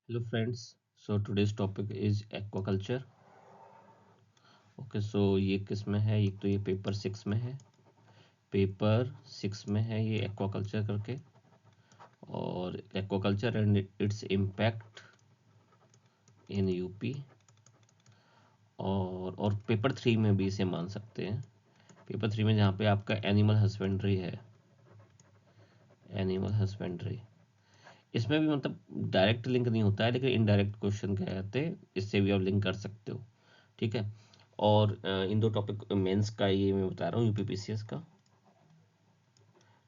Hello friends, so today's topic is aquaculture. Okay so ये किस में है? एक तो ये पेपर 6 में है, पेपर 6 में है ये एक्वाकल्चर करके, और aquaculture and its impact in UP. और पेपर 3 में भी इसे मान सकते हैं, पेपर 3 में जहाँ पे आपका एनिमल हस्बेंड्री है, एनिमल हस्बेंड्री। इसमें भी मतलब डायरेक्ट लिंक नहीं होता है, लेकिन इनडायरेक्ट क्वेश्चन कहते हैं, इससे भी आप लिंक कर सकते हो। ठीक है। और इन दो टॉपिक मेंस का ये मैं बता रहा हूँ, यूपीपीसीएस का।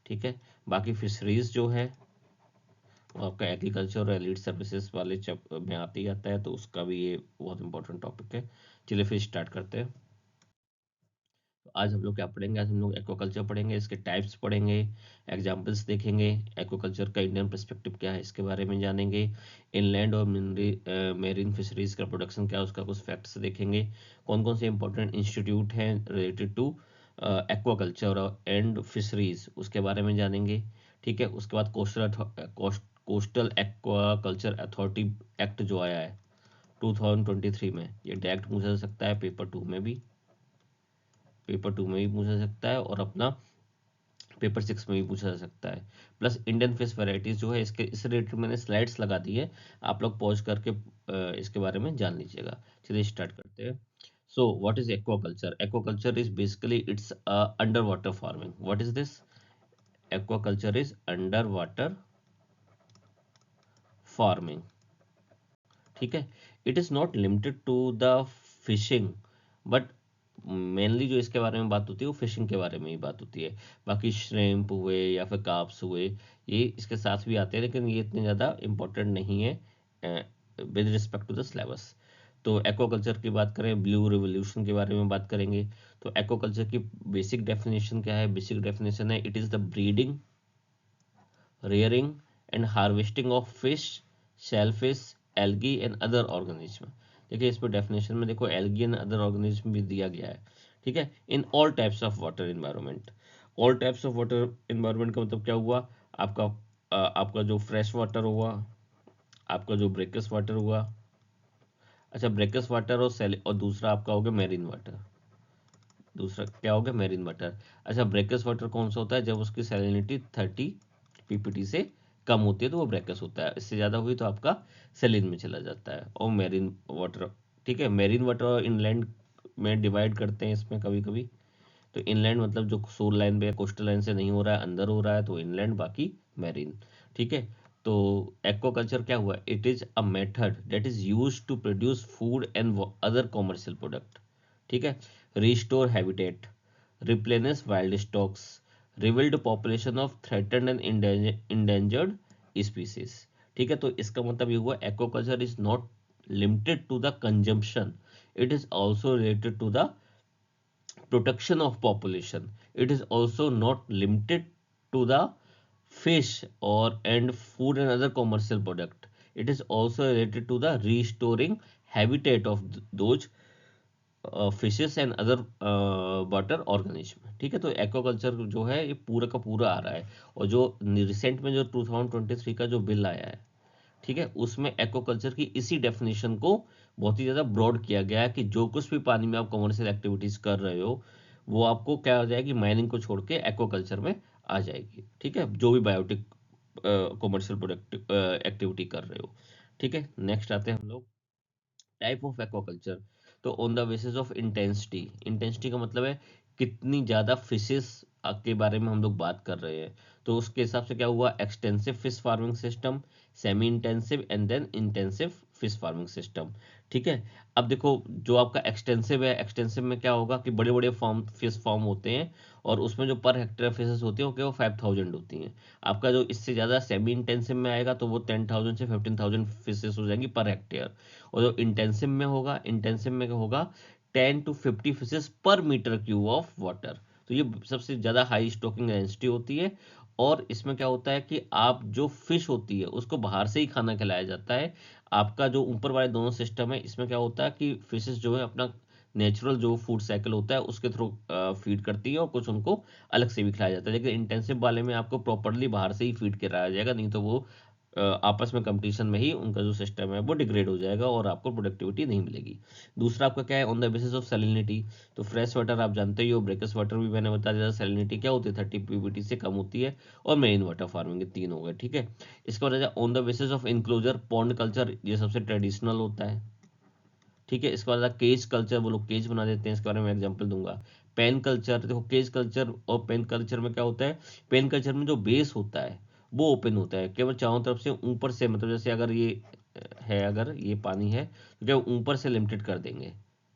ठीक है। बाकी फिशरीज जो है वो आपका एग्रीकल्चर और एलिड सर्विसेज वाले चैप में आते ही आता है, तो उसका भी ये बहुत इंपॉर्टेंट टॉपिक है। चलिए फिर स्टार्ट करते हैं। तो आज हम लोग क्या पढ़ेंगे? आज हम लोग एक्वाकल्चर पढ़ेंगे, इसके टाइप्स पढ़ेंगे, एग्जाम्पल्स देखेंगे, एक्वाकल्चर का इंडियन पर्सपेक्टिव क्या है इसके बारे में जानेंगे, इनलैंड और मेरीन फिशरीज का प्रोडक्शन क्या है उसका कुछ फैक्ट्स देखेंगे, कौन कौन से इंपॉर्टेंट इंस्टीट्यूट हैं related to aquaculture and fisheries उसके बारे में जानेंगे। ठीक है। उसके बाद कोस्टल एक्वाकल्चर अथॉरिटी एक्ट जो आया है 2023 में, ये डायरेक्ट पूछा जा सकता है, पेपर 2 में भी पूछा जा सकता है, और अपना पेपर 6 में भी पूछा जा सकता है। प्लस इंडियन फिश वैरायटीज जो है, इसके इस रिलेटेड मैंने स्लाइड्स लगा दी है, आप लोग पॉज करके इसके बारे में जान लीजिएगा। चलिए स्टार्ट करते हैं। So what is aquaculture? Aquaculture is basically it's under water farming. What is this? Aquaculture is under water farming. ठीक है। It is not limited to the fishing, but mainly जो इसके बारे में बात होती है वो फिशिंग के बारे में ही बात होती है। बाकी श्रिम्प हुए या फिर कार्प्स हुए, ये इसके साथ भी आते हैं, लेकिन ये इतने ज़्यादा इम्पोर्टेंट नहीं है with respect to the syllabus. तो एक्वाकल्चर की बात करें, ब्लू रिवोल्यूशन के बारे में बात करेंगे। तो एक्वाकल्चर की बेसिक डेफिनेशन क्या है? बेसिक डेफिनेशन है, it is the breeding, rearing and harvesting of fish, shellfish, algae and other organism। देखिए इस पर डेफिनेशन में देखो, एल्गी एंड अदर ऑर्गेनिज्म भी दिया गया है। ठीक है। In all types of water environment. All types of water environment का मतलब क्या हुआ? आपका आपका जो फ्रेश वाटर हुआ, आपका जो ब्रेकस वाटर हुआ, अच्छा ब्रेकस वाटर और सेल, और दूसरा आपका हो गया मेरीन वाटर। दूसरा क्या हो गया? Marine water. अच्छा ब्रेकस वाटर कौन सा होता है? जब उसकी सैलिनिटी 30 ppt से कम होती है तो वो ब्रेकस होता है, इससे ज़्यादा हुई तो आपका सेलिन में चला जाता है, और मेरीन वाटर। ठीक है। मेरीन वाटर और इनलैंड में डिवाइड करते हैं इसमें कभी कभी। तो इनलैंड मतलब जो शोर लाइन पे या कोस्टल लाइन से नहीं हो रहा है, अंदर हो रहा है, तो इनलैंड, बाकी मैरीन। ठीक है। तो एक्वाकल्चर क्या हुआ? It is a method that is use to produce food and other commercial product. ठीक है। Restore habitat, replenish wild stocks, rewild population of threatened and endangered species. ठीक है। तो इसका मतलब ये हुआ, aquaculture is not limited to the consumption, it is also related to the protection of population. It is also not limited to the fish or and food and other commercial product. It is also related to the restoring habitat of those fishes and other water organism. ठीक है। तो aquaculture जो है ये पूरा का पूरा आ रहा है, और जो रिसेंट में जो 2023 का जो बिल आया है, ठीक है, उसमें एक्वाकल्चर की इसी डेफिनेशन को बहुत ही ज़्यादा ब्रॉड किया गया है, कि जो कुछ भी पानी में आप कमर्शियल एक्टिविटीज़ कर रहे हो, वो आपको क्या हो जाएगी, माइनिंग को छोड़ के एक्वाकल्चर में आ जाएगी। ठीक है। जो भी बायोटिक कमर्शियल प्रोडक्ट एक्टिविटी कर रहे हो। ठीक है। नेक्स्ट आते हैं हम लोग टाइप ऑफ एक्वाकल्चर। तो on the basis of intensity, intensity का मतलब है कितनी ज़्यादा फिशेस के बारे में हम लोग बात कर रहे हैं। तो उसके हिसाब से क्या हुआ, extensive fish farming system, semi intensive and then intensive fish farming system. ठीक है। अब देखो, जो आपका एक्सटेंसिव है, एक्सटेंसिव में क्या होगा कि बड़े बड़े फार्म फिश फार्म होते हैं, और उसमें जो पर हेक्टेयर फिशेस होती हैं वो केवल 5000 होती हैं। आपका जो इससे ज़्यादा सेमी इंटेंसिव में आएगा तो वो 10,000 से 15,000 फिशेस हो जाएंगी पर हेक्टेयर। और जो इंटेंसिव में होगा, इंटेंसिव में क्या होगा, 10 to 50 फिशेस पर मीटर क्यूब ऑफ वाटर। तो ये सबसे ज़्यादा हाई स्टॉकिंग डेंसिटी होती है। और इसमें क्या होता है कि आप जो फिश होती है उसको बाहर से ही खाना खिलाया जाता है। आपका जो ऊपर वाले दोनों सिस्टम है, इसमें क्या होता है कि फिशेस जो है अपना नेचुरल जो फूड साइकिल होता है उसके थ्रू फीड करती है, और कुछ उनको अलग से भी खिलाया जाता है। लेकिन इंटेंसिव वाले में आपको प्रॉपरली बाहर से ही फीड कराया जाएगा, नहीं तो वो आपस में कंपटीशन में ही उनका जो सिस्टम है वो डिग्रेड हो जाएगा और आपको प्रोडक्टिविटी नहीं मिलेगी। दूसरा आपका क्या है, on the basis of salinity. तो फ्रेश वाटर आप जानते ही हो, ब्रेकस वाटर भी मैंने बता दिया। सैलिनिटी क्या होती है, 30 पीपीटी से कम होती है। और मेन वाटर फार्मिंग, ये तीन हो गए, ठीक है। इसके बाद on the basis of enclosure, pond culture, ये सबसे ट्रेडिशनल होता है, ठीक है। इसके बाद केज कल्चर, वो लोग केज बना देते हैं, इसके बारे में एग्जांपल दूंगा। पेन कल्चर, देखो केज कल्चर और पेन कल्चर में क्या होता है, पेन कल्चर में जो बेस होता है वो ओपन होता है, केवल चारों तरफ से ऊपर से, मतलब जैसे अगर ये है, अगर ये पानी है तो क्या ऊपर से लिमिटेड कर देंगे,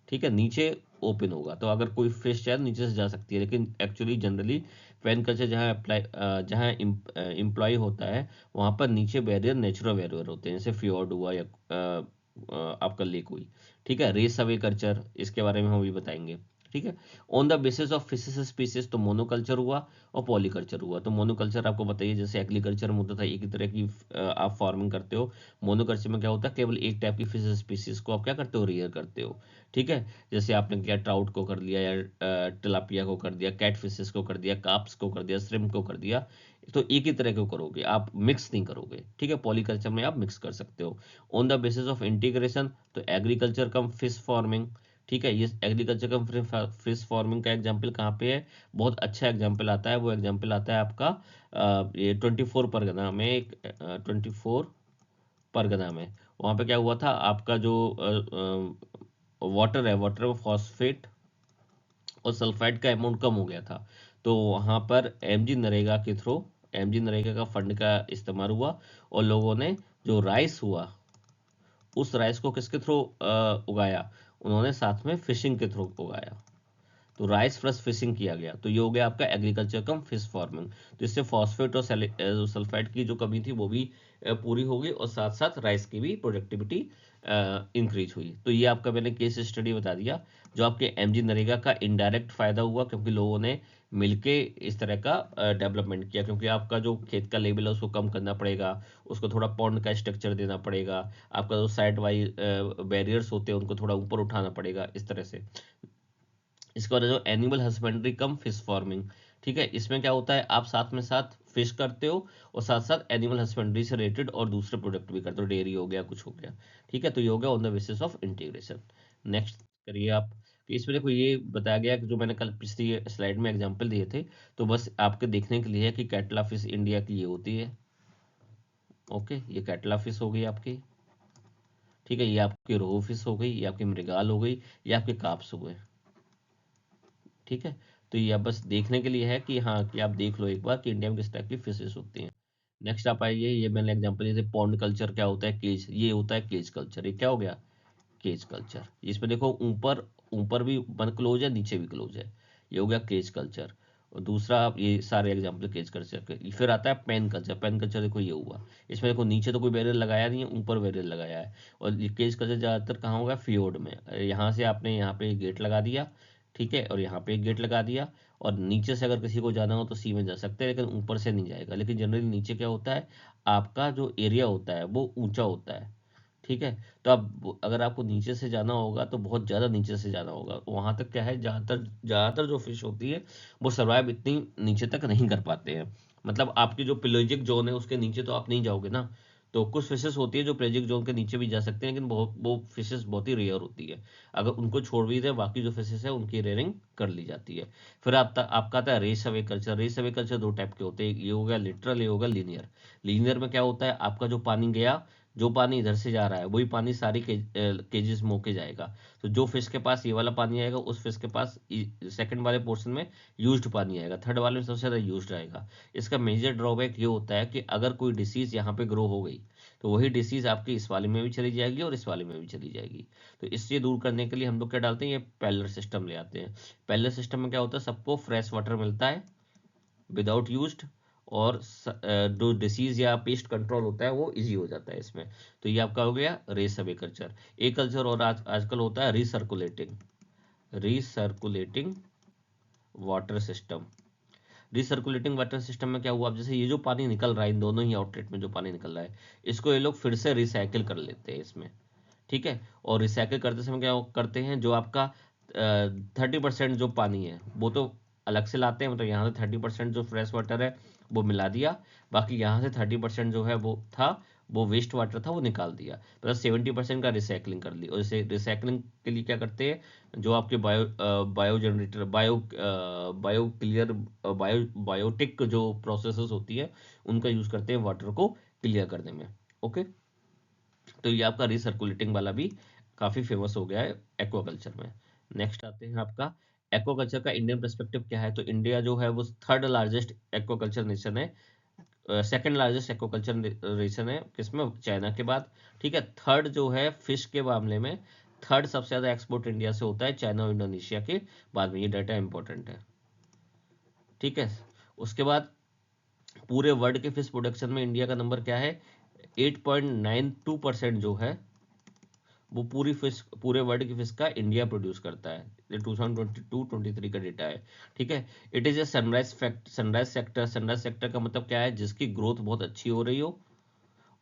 ठीक है, नीचे ओपन होगा। तो अगर कोई फिश चाहे तो नीचे से जा सकती है, लेकिन एक्चुअली जनरली पेन कल्चर जहाँ अप्लाई, जहाँ इम्प्लॉय होता है वहाँ पर नीचे बैरियर, नेचुरल बैरियर होते हैं, जैसे फ्योर्ड हुआ या आपका लेक हुई, ठीक है। रेस अवे कल्चर, इसके बारे में हम भी बताएंगे, ठीक है। On the basis of fishes species, तो मोनोकल्चर हुआ और पॉलीकल्चर हुआ। तो मोनोकल्चर आपको बताइए, जैसे एग्रीकल्चर में होता था एक ही तरह की आप फार्मिंग करते हो। मोनोकल्चर में क्या होता है, केवल एक टाइप की फिश स्पीसीज को आप क्या करते हो, रियर करते हो, ठीक है। जैसे आपने क्या ट्राउट को कर दिया, या टिलापिया को कर दिया, कैट फिशेस को कर दिया, कार्प्स को कर दिया, श्रिम्प को कर दिया। तो एक ही तरह को करोगे आप, मिक्स नहीं करोगे, ठीक है। पॉलीकल्चर में आप मिक्स कर सकते हो। On the basis of integration, तो एग्रीकल्चर कम फिश फार्मिंग, ठीक है। ये एग्रीकल्चर कम फिश फार्मिंग का एग्जांपल कहाँ पे है, बहुत अच्छा एग्जांपल आता है। वो एग्जांपल आता है आपका ये 24 परगना में, एक 24 परगना में। वहाँ पे क्या हुआ था, आपका जो वाटर है, वाटर में फॉस्फेट और सल्फाइड का अमाउंट कम हो गया था। तो वहाँ पर एमजी नरेगा के थ्रू, एमजी नरेगा का फंड का इस्तेमाल हुआ, और लोगों ने जो राइस हुआ, उस राइस को किसके थ्रू उगाया, उन्होंने साथ में फिशिंग के थ्रू उगाया। तो राइस प्लस फिशिंग किया गया, तो ये हो गया आपका एग्रीकल्चर कम फिश फार्मिंग। तो इससे फॉस्फेट और सल्फाइड की जो कमी थी वो भी पूरी हो गई, और साथ साथ राइस की भी प्रोडक्टिविटी इंक्रीज हुई। तो ये आपका मैंने केस स्टडी बता दिया, जो आपके एमजी नरेगा का इनडायरेक्ट फायदा हुआ, क्योंकि लोगों ने मिलके इस तरह का डेवलपमेंट किया। क्योंकि आपका जो खेत का लेवल है उसको कम करना पड़ेगा, उसको थोड़ा पॉन्ड का स्ट्रक्चर देना पड़ेगा, आपका जो साइड वाइज बैरियर्स होते हैं उनको थोड़ा ऊपर उठाना पड़ेगा, इस तरह से। इसके बाद जो एनिमल हस्बेंड्री कम फिश फार्मिंग, ठीक है। इसमें क्या होता है, आप साथ में साथ फिश करते हो और साथ साथ एनिमल हस्बेंड्री से रिलेटेड और दूसरे प्रोडक्ट भी करते हो, डेयरी हो गया, कुछ हो गया, ठीक है। तो ये हो गया on the basis of integration. Next करिए आप। कि इसमें देखो ये बताया गया कि जो मैंने कल पिछली स्लाइड में एग्जांपल दिए थे, तो बस आपके देखने के लिए है कि कैटला फिश इंडिया की ये होती है, ओके। ये कैटला फिश हो गई आपकी, ठीक है। ये आपकी रोहू फिश हो गई, ये आपकी मृगाल हो गई, ये आपके काप्स हो गए, ठीक है। तो ये आप बस देखने के लिए है कि हाँ, कि आप देख लो एक बार कि इंडिया में किस टाइप की फिशेस होती हैं। नेक्स्ट आप आइए, ये मैंने एग्जांपल जैसे पॉन्ड कल्चर क्या होता है, केज, ये होता है केज कल्चर। ये क्या हो गया, केज कल्चर। इसमें देखो ऊपर, ऊपर भी बंद क्लोज है, नीचे भी क्लोज है, ये हो गया केज कल्चर। और दूसरा आप ये सारे एग्जांपल केज कल्चर के। फिर आता है पेन कल्चर। पेन कल्चर देखो ये हुआ, इसमें देखो नीचे तो कोई बैरियर लगाया नहीं है, ऊपर बैरियर लगाया है। और ये केज कल्चर ज़्यादातर कहाँ होगा, फियोर्ड में। यहाँ से आपने यहाँ पे गेट लगा दिया, ठीक है, और यहाँ पे एक गेट लगा दिया, और नीचे से अगर किसी को जाना हो तो सी में जा सकते हैं, लेकिन ऊपर से नहीं जाएगा। लेकिन जनरली नीचे क्या होता है, आपका जो एरिया होता है वो ऊंचा होता है, ठीक है। तो अब अगर आपको नीचे से जाना होगा तो बहुत ज़्यादा नीचे से जाना होगा। वहाँ तक क्या है, ज़्यादातर ज़्यादातर जो फिश होती है वो सर्वाइव इतनी नीचे तक नहीं कर पाते हैं। मतलब आपकी जो पेलेजिक जोन है उसके नीचे तो आप नहीं जाओगे ना। तो कुछ फिशेस होती है जो पेलेजिक जोन के नीचे भी जा सकते हैं, लेकिन बहुत, वो फिशेस बहुत ही रेयर होती है। अगर उनको छोड़ भी दे, बाकी जो फिशेस है उनकी रेयरिंग कर ली जाती है। फिर आपका आता है raceway culture. Raceway culture दो टाइप के होते हैं, ये हो गया लिटरल, ये हो गया लीनियर। लीनियर में क्या होता है, आपका जो पानी गया, जो पानी इधर से जा रहा है वही पानी सारी केजेस में होके जाएगा। तो जो फिश के पास ये वाला पानी आएगा, उस फिश के पास सेकंड वाले पोर्शन में यूज्ड पानी आएगा, थर्ड वाले में सबसे ज़्यादा यूज्ड आएगा। इसका मेजर ड्रॉबैक ये होता है कि अगर कोई डिसीज यहाँ पे ग्रो हो गई, तो वही डिसीज आपकी इस वाले में भी चली जाएगी और इस वाले में भी चली जाएगी। तो इससे दूर करने के लिए हम लोग क्या डालते हैं, ये पैरेलल सिस्टम ले आते हैं। पैरेलल सिस्टम में क्या होता है, सबको फ्रेश वाटर मिलता है विदाउट यूज्ड, और जो डिसीज या पेस्ट कंट्रोल होता है वो इजी हो जाता है इसमें। तो ये आपका हो गया रेस अवे कल्चर। एक कल्चर और आजकल होता है recirculating, recirculating water system. Recirculating water system में क्या हुआ, अब जैसे ये जो पानी निकल रहा है, इन दोनों ही आउटलेट में जो पानी निकल रहा है, इसको ये लोग फिर से रिसाइकिल कर लेते हैं इसमें, ठीक है। और रिसाइकिल करते समय क्या करते हैं, जो आपका 30% जो पानी है वो तो अलग से लाते हैं, मतलब यहाँ से 30% जो फ्रेश वाटर है वो मिला दिया, बाकी यहाँ से 30% जो है वो था, वो वेस्ट वाटर था, वो निकाल दिया, प्लस 70% का रिसाइकलिंग कर ली। और इसे रिसाइकलिंग के लिए क्या करते हैं, जो आपके bio generator, bio clear, biotic जो प्रोसेसेस होती है, उनका यूज करते हैं वाटर को क्लियर करने में। ओके, तो ये आपका रिसर्कुलेटिंग वाला भी काफी फेमस हो गया है एक्वाकल्चर में। नेक्स्ट आते हैं आपका एक्वाकल्चर का इंडियन पर्सपेक्टिव क्या है। तो इंडिया जो है वो थर्ड लार्जेस्ट एक्वाकल्चर नेशन है, सेकंड लार्जेस्ट एक्वाकल्चर नेशन है किसमें, चाइना के बाद। ठीक है, थर्ड जो है फिश के मामले में, थर्ड सबसे ज्यादा एक्सपोर्ट इंडिया से होता है चाइना और इंडोनेशिया के बाद में। ये डाटा इंपॉर्टेंट है। ठीक है, उसके बाद पूरे वर्ल्ड के फिश प्रोडक्शन में इंडिया का नंबर क्या है, 8.92% जो है वो पूरी फिश, पूरे वर्ल्ड की फिश का इंडिया प्रोड्यूस करता है। ये 2022-23 का डेटा है। ठीक है, it is a sunrise sector. Sunrise sector का मतलब क्या है, जिसकी ग्रोथ बहुत अच्छी हो रही हो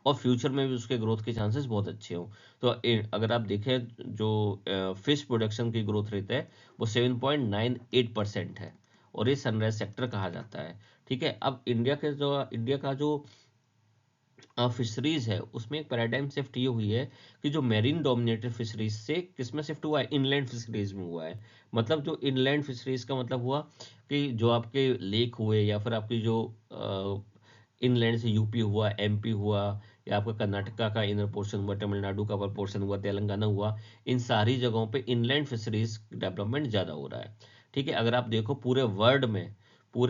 और फ्यूचर में भी उसके ग्रोथ के चांसेस बहुत अच्छे हो। तो अगर आप देखें जो फिश प्रोडक्शन की ग्रोथ रेट है वो 7.98% है, और ये सनराइज सेक्टर कहा जाता है। ठीक है, अब इंडिया का जो फिशरीज है उसमें एक पैराडाइम शिफ्ट ये हुई है कि जो मेरीन डोमिनेटेड फिशरीज से किस में शिफ्ट हुआ है, इनलैंड फिशरीज में हुआ है। मतलब जो इनलैंड फिशरीज का मतलब हुआ कि जो आपके लेक हुए, या फिर आपकी जो इनलैंड से यूपी हुआ, एमपी हुआ, या आपका कर्नाटका का इनर पोर्शन हुआ, तमिलनाडु का पोर्शन हुआ, तेलंगाना हुआ, इन सारी जगहों पे इनलैंड फिशरीज डेवलपमेंट ज़्यादा हो रहा है। ठीक है, अगर आप देखो पूरे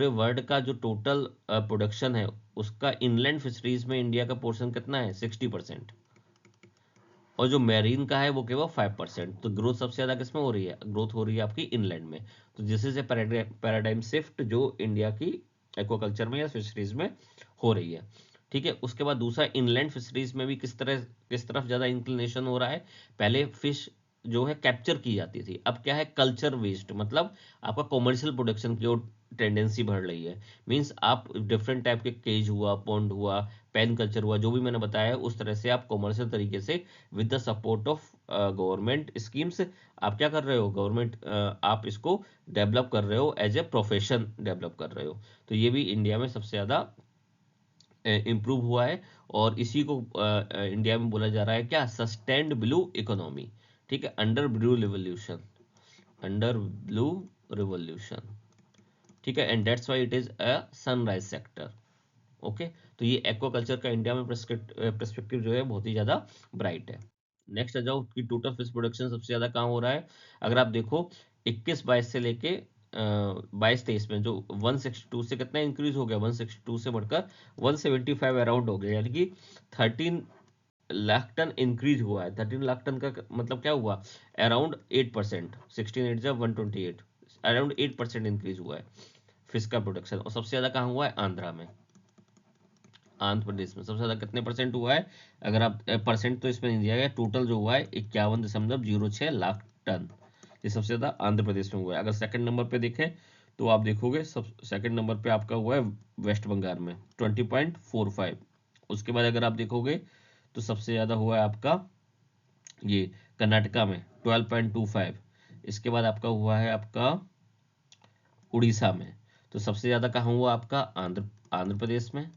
वर्ल्ड का जो टोटल प्रोडक्शन है उसका इनलैंड फिशरीज में इंडिया का पोर्शन कितना है, 60%। और जो मैरीन का है वो केवल 5%। तो ग्रोथ सबसे ज्यादा किसमें हो रही है, ग्रोथ हो रही है आपकी इनलैंड में। तो this is a paradigm shift जो इंडिया की एक्वाकल्चर में या फिशरीज में हो रही है। ठीक है, उसके बाद दूसरा, इनलैंड फिशरीज में भी किस तरफ ज्यादा इंक्लिनेशन हो रहा है। पहले फिश जो है कैप्चर की जाती थी, अब क्या है, कल्चर वेस्ट, मतलब आपका कॉमर्शियल प्रोडक्शन की ओर टेंडेंसी बढ़ रही है। मीन्स आप डिफरेंट टाइप के केज हुआ, पॉन्ड हुआ, पेन कल्चर हुआ, जो भी मैंने बताया है, उस तरह से आप कॉमर्शियल तरीके से with the support of government schemes आप क्या कर रहे हो, गवर्नमेंट आप इसको डेवलप कर रहे हो, एज ए प्रोफेशन डेवलप कर रहे हो। तो ये भी इंडिया में सबसे ज़्यादा इम्प्रूव हुआ है। और इसी को इंडिया में बोला जा रहा है क्या, सस्टेन्ड ब्लू इकोनॉमी। ठीक है, अंडर ब्लू रिवोल्यूशन। ठीक है, and that's why it is a sunrise sector. Okay, तो ये एक्वाकल्चर का इंडिया में पर्सपेक्टिव जो है बहुत ही ज़्यादा ब्राइट है। नेक्स्ट आ जाओ कि टोटल फिश प्रोडक्शन सबसे ज़्यादा कहाँ हो रहा है। अगर आप देखो 21-22 से लेके 22-23 में जो 162 से कितना इंक्रीज हो गया, 162 से बढ़कर 175 अराउंड हो गया, यानी कि 13 लाख टन इंक्रीज हुआ है। 13 लाख टन का मतलब क्या हुआ, अराउंड 8%, 16 8 128, अराउंड 8% इंक्रीज हुआ है फिश का प्रोडक्शन। और सबसे ज़्यादा कहाँ हुआ है, आंध्रा में। आंध्र प्रदेश में सबसे ज्यादा कितने परसेंट हुआ है, अगर आप परसेंट तो इसमें नहीं दिया गया, टोटल जो हुआ है 51.06 लाख टन, ये सबसे ज्यादा आंध्र प्रदेश में हुआ है। अगर सेकंड नंबर पे देखें तो आप देखोगे सब सेकंड नंबर पे आपका हुआ है वेस्ट बंगाल में 20.45। उसके बाद अगर आप देखोगे तो सबसे ज्यादा हुआ है आपका ये कर्नाटका में 12.25। इसके बाद आपका हुआ है आपका उड़ीसा में। तो सबसे ज़्यादा कहाँ हुआ आपका, आंध्र प्रदेश में।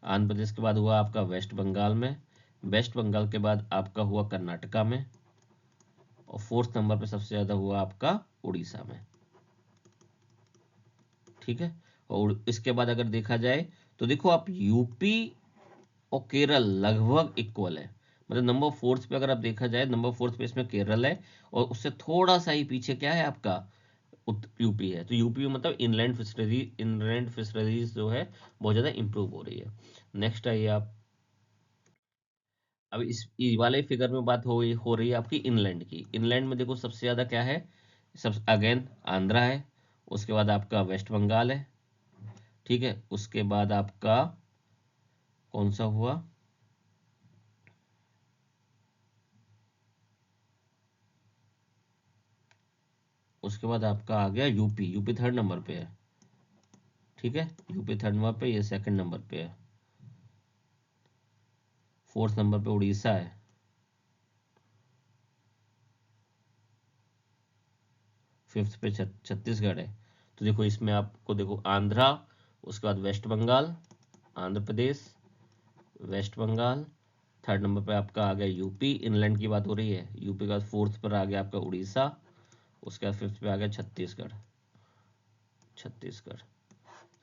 आंध्र प्रदेश के बाद हुआ आपका वेस्ट बंगाल में। वेस्ट बंगाल के बाद आपका हुआ कर्नाटका में। और फोर्थ नंबर पे सबसे ज़्यादा हुआ आपका उड़ीसा में। ठीक है, और इसके बाद अगर देखा जाए तो देखो आप, यूपी और केरल लगभग इक्वल है। मतलब नंबर फोर्थ पे अगर आप देखा जाए, नंबर फोर्थ पे इसमें केरल है, और उससे थोड़ा सा ही पीछे क्या है आपका, यूपी है। तो यूपी में मतलब इनलैंड फिशरीज जो है बहुत ज़्यादा इंप्रूव हो रही है। नेक्स्ट आइए आप, अब इस वाले फिगर में बात हो रही है आपकी इनलैंड की। इनलैंड में देखो सबसे ज़्यादा क्या है, सब अगेन आंध्रा है। उसके बाद आपका वेस्ट बंगाल है। ठीक है, उसके बाद आपका कौन सा हुआ, उसके बाद आपका आ गया यूपी। यूपी थर्ड नंबर पे है। ठीक है, यूपी थर्ड नंबर पे, ये सेकंड नंबर पे है। फोर्थ नंबर पे उड़ीसा है। फिफ्थ पे छत्तीसगढ़ है। तो देखो इसमें आपको देखो आंध्रा, उसके बाद waste Bengal, Andhra Pradesh, waste Bengal. Third number पे आपका आ गया यूपी, इनलैंड की बात हो रही है। यूपी का फोर्थ पर आ गया आपका उड़ीसा। उसके बाद फिफ्थ पे आ गया छत्तीसगढ़। छत्तीसगढ़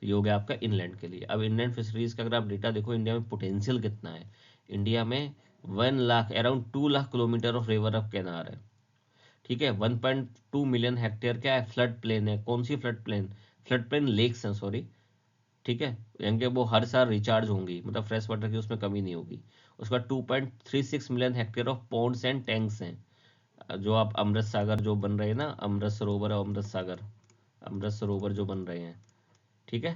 ये हो गया आपका इनलैंड के लिए। अब इंडियन फिशरीज का अगर आप डेटा देखो, इंडिया में पोटेंशियल कितना है। इंडिया में 1 lakh around 2 lakh kilometre of river of canal है। ठीक है, 1.2 मिलियन हेक्टेयर क्या है, फ्लड प्लेन है। कौन सी flood plain? Flood plain lakes हैं, सॉरी। ठीक है, यानी कि वो हर साल रिचार्ज होंगी, मतलब फ्रेश वाटर की उसमें कमी नहीं होगी। उसके बाद 2.36 million hectare of ponds and tanks हैं। जो आप अमृत सागर जो बन रहे हैं ना, अमृत सरोवर और अमृत सागर, अमृत सरोवर जो बन रहे हैं, ठीक है।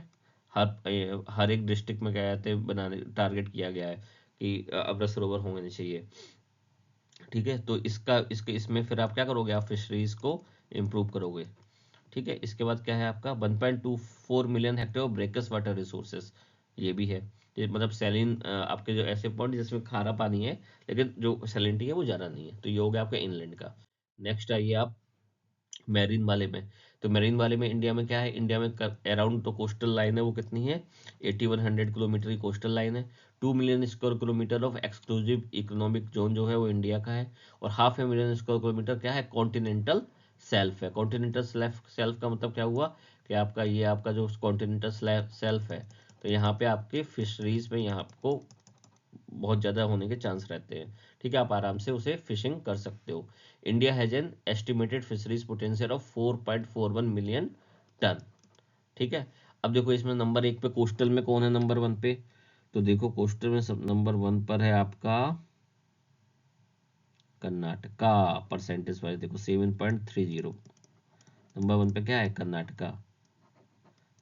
हर एक डिस्ट्रिक्ट में क्या कहते हैं बनाने टारगेट किया गया है कि अमृत सरोवर होने चाहिए। ठीक है, तो इसके इसमें फिर आप क्या करोगे, आप फिशरीज को इम्प्रूव करोगे। ठीक है, इसके बाद क्या है आपका 1.24 million hectare breaks water resources, ये भी है। ये मतलब सैलिन आपके जो ऐसे पॉइंट जिसमें खारा पानी है लेकिन जो सैलिनिटी है वो ज़्यादा नहीं है, तो ये हो गया आपका इनलैंड का। नेक्स्ट आइए आप मैरीन वाले में। तो मैरीन वाले में इंडिया में क्या है, इंडिया में अराउंड तो कोस्टल लाइन है वो कितनी है, 8100 किलोमीटर की कोस्टल लाइन है। 2 million square kilometre of exclusive economic zone जो है वो इंडिया का है। और 500,000 स्क्वायर किलोमीटर क्या है, कॉन्टिनेंटल सेल्फ है। कॉन्टिनेंटल सेल्फ सेल्फ का मतलब क्या हुआ कि आपका ये आपका जो कॉन्टिनेंटल सेल्फ है, तो यहाँ पे आपके फिशरीज में यहाँ आपको बहुत ज़्यादा होने के चांस रहते हैं। ठीक है, आप आराम से उसे फिशिंग कर सकते हो। India has an estimated fisheries potential of 4.41 million ton. ठीक है, अब देखो इसमें नंबर 1 पे कोस्टल में कौन है, नंबर 1 पे? तो देखो कोस्टल में सब नंबर 1 पर है आपका कर्नाटका। परसेंटेज वाइज देखो 7.30। नंबर 1 पे क्या है, कर्नाटका।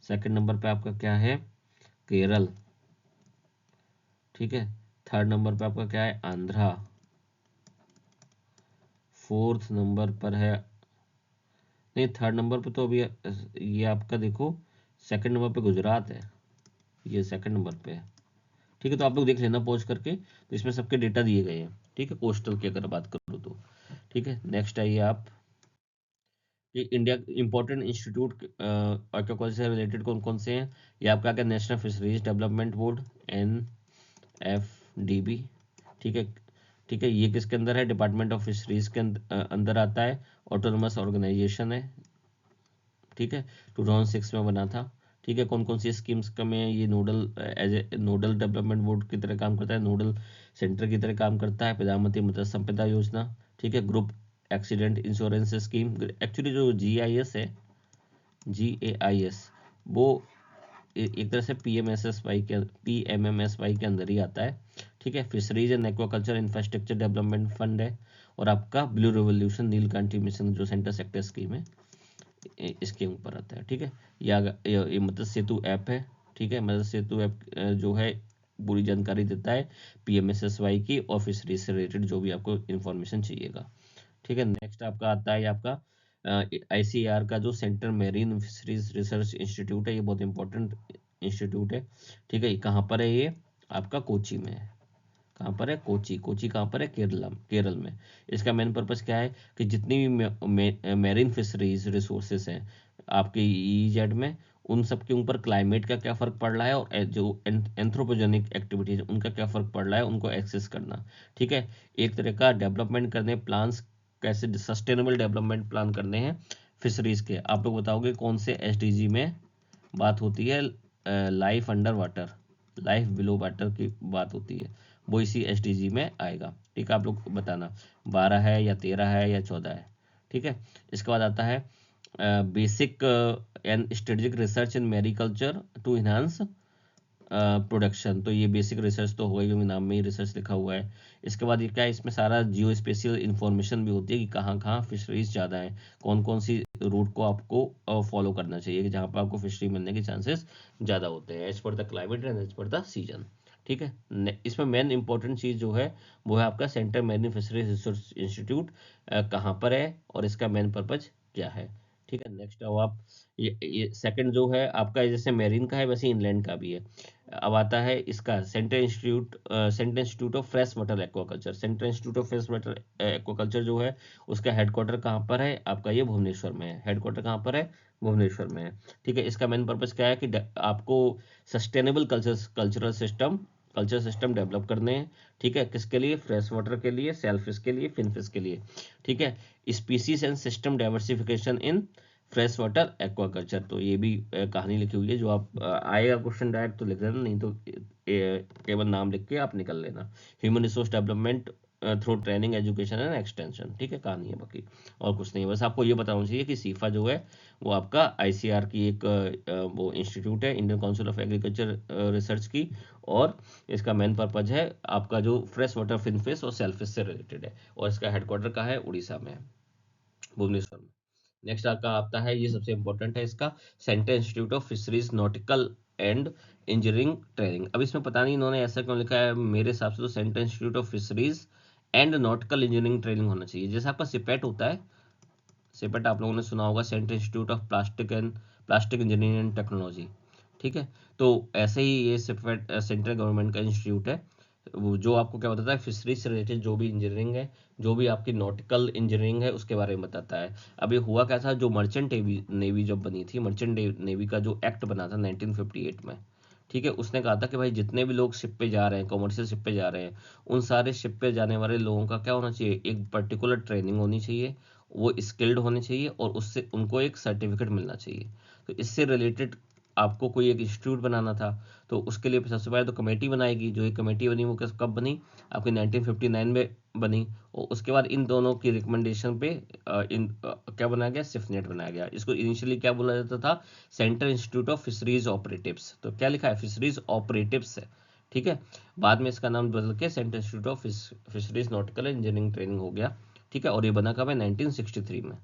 सेकंड नंबर पे आपका क्या है, केरल। ठीक है, थर्ड नंबर पे आपका क्या है, आंध्रा। फोर्थ नंबर पर है, नहीं थर्ड नंबर पे तो अभी ये आपका देखो सेकंड नंबर पे गुजरात है, ये सेकंड नंबर पे है। ठीक है, तो आप लोग देख लेना पॉज करके, तो इसमें सबके डेटा दिए गए हैं। ठीक है, कोस्टल की अगर बात करूँ तो। ठीक है, नेक्स्ट आइए आप, ये इंडिया इंपॉर्टेंट इंस्टीट्यूट एक्वाकल्चर से रिलेटेड कौन कौन से हैं। ये आपका क्या, national fisheries development board, NFDB। ठीक है, ठीक है, ये किसके अंदर है, डिपार्टमेंट ऑफ फिशरीज के अंदर आता है। ऑटोनोमस ऑर्गेनाइजेशन है। ठीक है, 2006 में बना था। ठीक है, कौन कौन सी स्कीम्स का में ये nodal as a nodal development board की तरह काम करता है, नोडल सेंटर की तरह काम करता है। प्रधानमंत्री मत्स्य संपदा योजना। ठीक है, group accident insurance scheme. Actually जो GIS है, GAIS, वो एक तरह से PMMSY के अंदर ही आता है। ठीक है, fisheries and aquaculture infrastructure development fund है। और आपका ब्लू रिवोल्यूशन नीलकंठी मिशन जो सेंटर सेक्टर स्कीम है, इसके ऊपर आता है। ठीक है, ये मत्स्य सेतु ऐप है। ठीक है, मत्स्य सेतु ऐप जो है पूरी जानकारी देता है PMSSY की और फिशरीज से रिलेटेड जो भी आपको इंफॉर्मेशन चाहिएगा। ठीक है, नेक्स्ट आपका आता है आपका ICAR का जो centre marine fisheries research institute है, ये बहुत इंपॉर्टेंट इंस्टीट्यूट है। ठीक है, ये कहाँ पर है, ये आपका कोची में है। कहाँ पर है, कोची। कोची कहाँ पर है, केरल में। इसका मेन पर्पस क्या है कि जितनी भी मेरीन फिशरीज रिसोर्सेस हैं आपके EEZ में, उन सब के ऊपर क्लाइमेट का क्या फ़र्क पड़ रहा है और जो एंथ्रोपोजेनिक एक्टिविटीज उनका क्या फ़र्क पड़ रहा है, उनको एक्सेस करना। ठीक है, एक तरह का डेवलपमेंट करने प्लान्स, कैसे सस्टेनेबल डेवलपमेंट प्लान करने हैं फिशरीज के। आप लोग बताओगे कौन से SDG में बात होती है, life under water, life below water की बात होती है, वो इसी SDG में आएगा। ठीक है, आप लोग बताना 12 है या 13 है या 14 है। ठीक है, इसके बाद आता है basic and strategic research in mariculture to enhance production. तो ये बेसिक रिसर्च तो होगा क्योंकि नाम में ही रिसर्च लिखा हुआ है। इसके बाद ये क्या है, इसमें सारा जियो इंफॉर्मेशन भी होती है कि कहाँ कहाँ फिशरीज ज़्यादा है, कौन कौन सी रूट को आपको फॉलो करना चाहिए कि जहाँ पर आपको फिशरी मिलने के चांसेस ज़्यादा होते हैं, as per the climate and as per the season. ठीक है, इसमें मेन इंपॉर्टेंट चीज़ जो है वो है आपका centre marine fisheries research institute कहाँ पर है और इसका मेन पर्पज क्या है। ठीक है, नेक्स्ट आओ आप, ये सेकंड जो है आपका जैसे मेरीन का है वैसे इनलैंड का भी है। अब आता है इसका central institute of fresh water aquaculture. Central institute of fresh water aquaculture जो है उसका हेडक्वार्टर कहाँ पर है आपका, ये भुवनेश्वर में है। हेडक्वार्टर कहाँ पर है, भुवनेश्वर में है। ठीक है, इसका मेन पर्पस क्या है कि आपको सस्टेनेबल कल्चर सिस्टम डेवलप करने हैं। ठीक है, किसके लिए? फ्रेश वाटर के लिए, सेलफिश के लिए, फिनफिश के लिए। ठीक है, species and system diversification in fresh water aquaculture, तो ये भी कहानी लिखी हुई है। जो आप आएगा क्वेश्चन डायरेक्ट तो लिख देना, नहीं तो केवल नाम लिख के आप निकल लेना। Human resource development through training, education and extension. ठीक है, कहानी है बाकी और कुछ नहीं है। बस आपको ये बताना चाहिए कि सीफा जो है वो आपका आईसीआर की एक वो इंस्टीट्यूट है, Indian council of agriculture research की, और इसका मेन पर्पज है आपका जो फ्रेश वाटर फिनफिश और सेलफिश से रिलेटेड है, और इसका हेडक्वार्टर कहाँ है? उड़ीसा में है, भुवनेश्वर में। नेक्स्ट आपका आता है, ये सबसे इंपॉर्टेंट है इसका, central institute of fisheries nautical and engineering training. अब इसमें पता नहीं इन्होंने ऐसा क्यों लिखा है, मेरे हिसाब से तो central institute of fisheries and nautical engineering training होना चाहिए। जैसे आपका सिपेट होता है, सिपेट आप लोगों ने सुना होगा, central institute of plastic engineering and technology. ठीक है, तो ऐसे ही ये सिपेट सेंट्रल गवर्नमेंट का इंस्टीट्यूट है, जो आपको क्या बताता है? फिशरीज से रिलेटेड जो भी इंजीनियरिंग है, जो भी आपकी नॉटिकल इंजीनियरिंग है, उसके बारे में बताता है। अब ये हुआ क्या था, जो मर्चेंट नेवी जब बनी थी, मर्चेंट नेवी का जो एक्ट बना था 1958 में, ठीक है, उसने कहा था कि भाई जितने भी लोग शिप पे जा रहे हैं, कॉमर्शियल शिप पे जा रहे हैं, उन सारे शिप पे जाने वाले लोगों का क्या होना चाहिए? एक पर्टिकुलर ट्रेनिंग होनी चाहिए, वो स्किल्ड होने चाहिए, और उससे उनको एक सर्टिफिकेट मिलना चाहिए। तो इससे रिलेटेड आपको कोई एक इंस्टीट्यूट बनाना था, तो उसके लिए सबसे पहले तो कमेटी बनाएगी। जो एक कमेटी बनी वो कब बनी? आपकी 1959 में बनी, और उसके बाद इन दोनों की रिकमेंडेशन पे क्या बनाया गया? सिफनेट बनाया गया। इसको इनिशियली क्या बोला जाता था? Central institute of fisheries operatives. तो क्या लिखा है? फिशरीज ऑपरेटिव्स है। ठीक है, बाद में इसका नाम बदल के central institute of fisheries nautical engineering training हो गया। ठीक है, और ये बना कब है? 1963 में।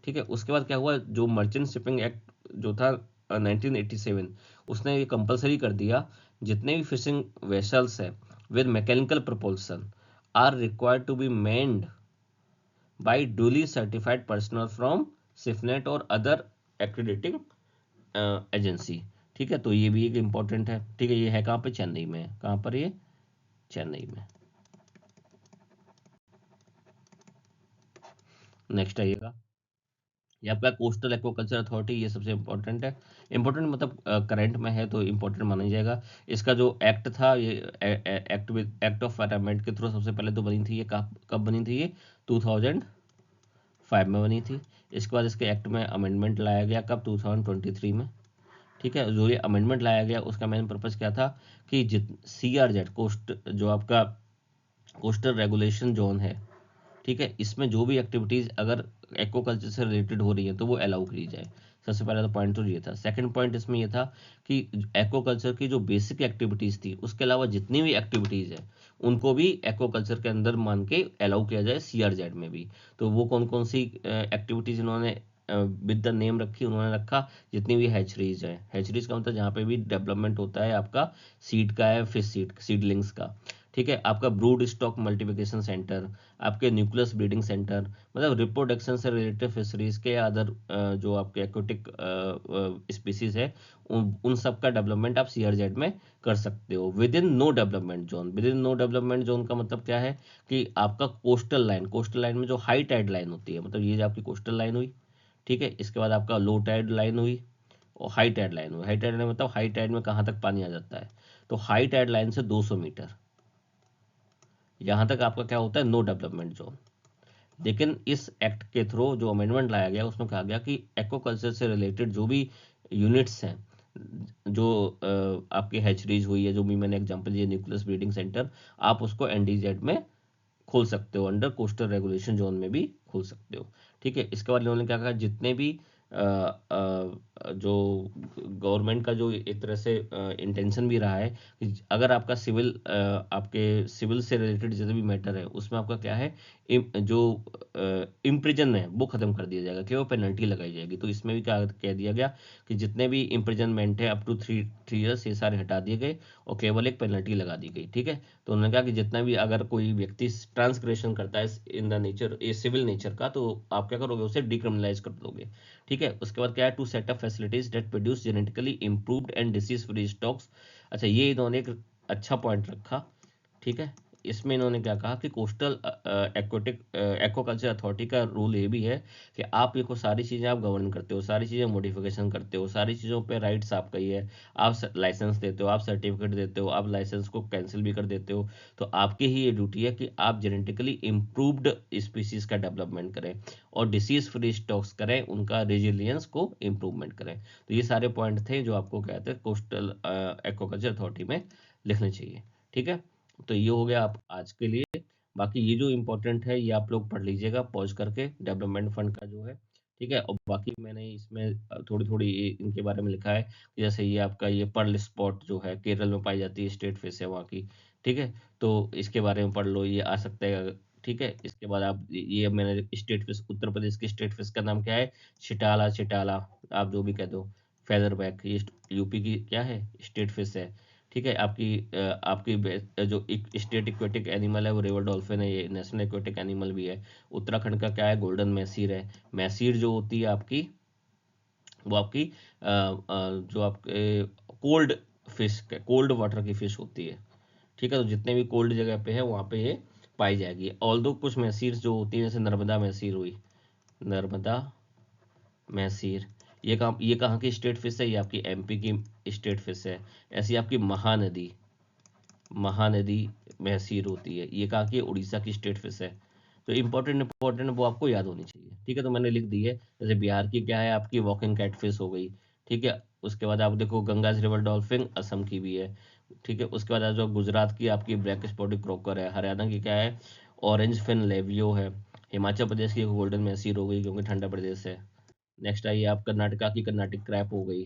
ठीक है, उसके बाद क्या हुआ? जो मर्चेंट शिपिंग एक्ट जो था 1987, उसने ये कंपलसरी कर दिया, जितने भी फिशिंग वेसल्स है with mechanical propulsion are required to be manned by duly certified personnel from CIFNET और अदर एक्रीडेटिंग एजेंसी। ठीक है, तो ये भी एक इंपॉर्टेंट है। ठीक है, ये है कहाँ पे? चेन्नई में है। कहाँ पर ये? चेन्नई में। नेक्स्ट आइएगा, ये आपका कोस्टल एक्वाकल्चर अथॉरिटी, ये सबसे इम्पोर्टेंट है। इम्पोर्टेंट मतलब करंट में है तो इम्पोर्टेंट माना जाएगा। इसका जो एक्ट था, ये एक्ट ऑफ पार्लियामेंट के थ्रू सबसे पहले तो बनी थी। ये कब बनी थी? ये 2005 में बनी थी। इसके बाद इसके एक्ट में अमेंडमेंट लाया गया, कब? 2023 में। ठीक है, जो ये अमेंडमेंट लाया गया उसका मेन पर्पज़ क्या था कि जित CRZ कोस्ट जो आपका कोस्टल रेगुलेशन जोन है, ठीक है, इसमें जो भी एक्टिविटीज़ अगर एक्वाकल्चर से रिलेटेड हो रही है तो वो अलाउ करी जाए। सबसे पहला तो पॉइंट तो ये था। सेकंड पॉइंट इसमें ये था कि एक्वाकल्चर की जो बेसिक एक्टिविटीज़ थी, उसके अलावा जितनी भी एक्टिविटीज़ है उनको भी एक्वाकल्चर के अंदर मान के अलाउ किया जाए, CRZ में भी। तो वो कौन कौन सी एक्टिविटीज़ इन्होंने विद द नेम रखी? उन्होंने रखा जितनी भी हैचरीज है। हैचरीज का मतलब जहाँ पे भी डेवलपमेंट होता है आपका सीड का है, फिश सीडलिंग्स का। ठीक है, आपका ब्रूड स्टॉक मल्टीप्लिकेशन सेंटर, आपके न्यूक्लियस ब्रीडिंग सेंटर, मतलब रिप्रोडक्शन से रिलेटेड फिशरीज के अदर जो आपके एक्वेटिक स्पीसीज है, उन सब का डेवलपमेंट आप CRZ में कर सकते हो within no development zone. Within no development zone का मतलब क्या है कि आपका कोस्टल लाइन में जो हाई टाइड लाइन होती है, मतलब ये जो आपकी कोस्टल लाइन हुई, ठीक है, इसके बाद आपका लो टाइड लाइन हुई और हाई टाइड लाइन हुई। हाई टाइड लाइन मतलब हाई टाइड में कहाँ तक पानी आ जाता है? तो हाई टाइड लाइन से 200 मीटर यहाँ तक आपका क्या होता है? No development zone. लेकिन इस एक्ट के थ्रू जो अमेंडमेंट लाया गया उसमें कहा गया कि एक्वाकल्चर से रिलेटेड जो भी यूनिट्स हैं, जो आपकी हैचरीज हुई है, जो भी मैंने एग्जांपल दिए न्यूक्लियस ब्रीडिंग सेंटर, आप उसको NDZ में खोल सकते हो, अंडर कोस्टल रेगुलेशन जोन में भी खोल सकते हो। ठीक है, इसके बाद इन्होंने क्या कहा? जितने भी जो गवर्नमेंट का जो एक तरह से इंटेंशन भी रहा है कि अगर आपका आपके सिविल से रिलेटेड जितने भी मैटर है उसमें आपका क्या है, जो इम्प्रिजन है वो खत्म कर दिया जाएगा, कि वो पेनल्टी लगाई जाएगी। तो इसमें भी क्या कह दिया गया कि जितने भी इम्प्रिजनमेंट है अप टू 3 ईयर्स, ये सारे हटा दिए गए और केवल एक पेनल्टी लगा दी गई। ठीक है, तो उन्होंने कहा कि जितना भी अगर कोई व्यक्ति ट्रांसग्रेशन करता है इन द नेचर, ये सिविल नेचर का, तो आप क्या करोगे? उसे डिक्रिमिनलाइज कर दोगे। ठीक है, उसके बाद क्या है? To set up facilities that produce genetically improved and disease free stocks. अच्छा, ये इन्होंने एक अच्छा पॉइंट रखा। ठीक है, इसमें इन्होंने क्या कहा कि कोस्टल एक्वाटिक एक्वाकल्चर अथॉरिटी का रूल ये भी है कि आप ये को सारी चीज़ें आप गवर्न करते हो, सारी चीज़ें मॉडिफिकेशन करते हो, सारी चीज़ों पे राइट्स आपका ही है। आप लाइसेंस देते हो, आप सर्टिफिकेट देते हो, आप लाइसेंस को कैंसिल भी कर देते हो। तो आपकी ही ये ड्यूटी है कि आप जेनेटिकली इम्प्रूव्ड स्पीसीज का डेवलपमेंट करें और डिसीज फ्री स्टॉक्स करें, उनका रेजिलियंस को इम्प्रूवमेंट करें। तो ये सारे पॉइंट थे जो आपको कहते हैं कोस्टल एक्वाकल्चर अथॉरिटी में लिखने चाहिए। ठीक है, तो ये हो गया आप आज के लिए। बाकी ये जो इम्पोर्टेंट है ये आप लोग पढ़ लीजिएगा पॉज करके, डेवलपमेंट फंड का जो है। ठीक है, और बाकी मैंने इसमें थोड़ी थोड़ी इनके बारे में लिखा है, जैसे ये आपका ये पर्ल स्पॉट जो है केरल में पाई जाती है, स्टेट फिश है वहाँ की। ठीक है, तो इसके बारे में पढ़ लो, ये आ सकता है। ठीक है, इसके बाद आप ये मैंने स्टेट फिश, उत्तर प्रदेश की स्टेट फिश का नाम क्या है, छिटाला, छिटाला, आप जो भी कह दो। फेदर बैक, ये यूपी की क्या है, स्टेट फिश है। ठीक है, आपकी जो एक स्टेट इक्वेटिक एनिमल है वो रिवर डॉल्फिन है, ये नेशनल इक्वेटिक एनिमल भी है। उत्तराखंड का क्या है, गोल्डन मैसीर है। मैसीर जो होती है आपकी, वो आपकी जो आपके कोल्ड फिश, कोल्ड वाटर की फिश होती है। ठीक है, तो जितने भी कोल्ड जगह पे है वहाँ पे ये पाई जाएगी। ऑल दो कुछ मैसीर जो होती है, जैसे नर्मदा मैसीर हुई, नर्मदा मैसीर, ये कहाँ की स्टेट फिश है, ये आपकी एमपी की स्टेट फिश है। ऐसी आपकी महानदी, महानदी मैसीर होती है, ये कहाँ की है, उड़ीसा की स्टेट फिश है। तो इंपॉर्टेंट इंपॉर्टेंट वो आपको याद होनी चाहिए। ठीक है, तो मैंने लिख दी है। जैसे बिहार की क्या है आपकी, वॉकिंग कैटफिश हो गई। ठीक है, उसके बाद आप देखो गंगा रिवर डॉल्फिन असम की भी है। ठीक है, उसके बाद जो गुजरात की आपकी ब्लैक स्पॉटेड क्रोकर है। हरियाणा की क्या है, ऑरेंज फिन लेवियो है। हिमाचल प्रदेश की गोल्डन मैसीर हो गई क्योंकि ठंडा प्रदेश है। नेक्स्ट आई आप कर्नाटका की, कर्नाटिक क्रैप हो गई,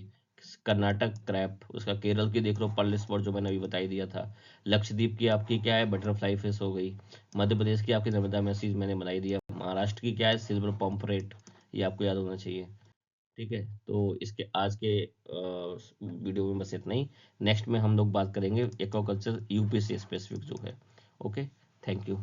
कर्नाटक क्रैप। उसका केरल की देख लो पर्ल स्पॉट जो मैंने अभी बताई दिया था। लक्षद्वीप की आपकी क्या है, बटरफ्लाई फिश हो गई। मध्य प्रदेश की आपकी नर्मदा मैसीज मैंने बनाई दिया। महाराष्ट्र की क्या है, सिल्वर पॉम्फ्रेट, ये आपको याद होना चाहिए। ठीक है, तो इसके आज के वीडियो में बस इतना ही। नेक्स्ट में हम लोग बात करेंगे एक्वाकल्चर यूपी से स्पेसिफिक जो है। Okay, thank you.